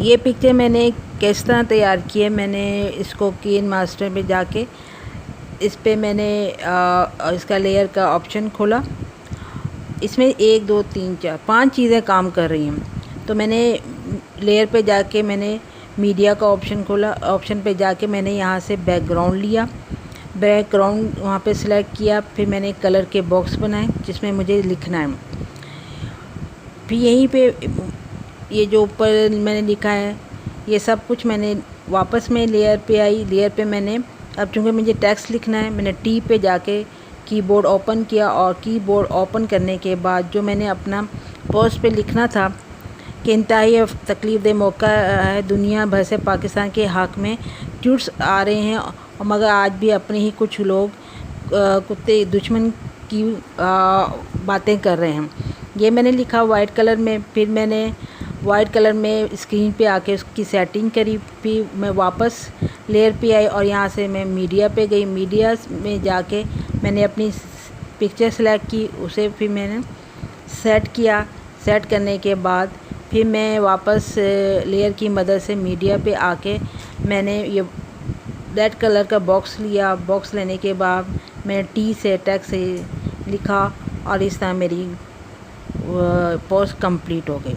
ये पिक्चर मैंने किस तरह तैयार की है, मैंने इसको केन मास्टर में जाके इस पे मैंने इसका लेयर का ऑप्शन खोला। इसमें 1 2 3 4 5 चीज़ें काम कर रही हैं। तो मैंने लेयर पे जाके मैंने मीडिया का ऑप्शन खोला। ऑप्शन पे जाके मैंने यहाँ से बैकग्राउंड लिया, बैकग्राउंड वहाँ पे सिलेक्ट किया। फिर मैंने कलर के बॉक्स बनाए जिसमें मुझे लिखना है। फिर यहीं पे ये जो ऊपर मैंने लिखा है ये सब कुछ मैंने वापस में लेयर पे आई। लेयर पे मैंने अब चूँकि मुझे टेक्स्ट लिखना है, मैंने टी पे जाके कीबोर्ड ओपन किया और कीबोर्ड ओपन करने के बाद जो मैंने अपना पोस्ट पे लिखना था कि इंतहाई तकलीफ़ दे मौका है, दुनिया भर से पाकिस्तान के हक़ में ट्वीट्स आ रहे हैं और मगर आज भी अपने ही कुछ लोग कुत्ते दुश्मन की बातें कर रहे हैं। ये मैंने लिखा वाइट कलर में। फिर मैंने वाइट कलर में स्क्रीन पे आके उसकी सेटिंग करी। फिर मैं वापस लेयर पे आई और यहाँ से मैं मीडिया पे गई। मीडिया में जाके मैंने अपनी पिक्चर सेलेक्ट की, उसे फिर मैंने सेट किया। सेट करने के बाद फिर मैं वापस लेयर की मदद से मीडिया पे आके मैंने ये रेड कलर का बॉक्स लिया। बॉक्स लेने के बाद मैंने टी से टेक्स्ट से लिखा और इस तरह मेरी पोस्ट कंप्लीट हो गई।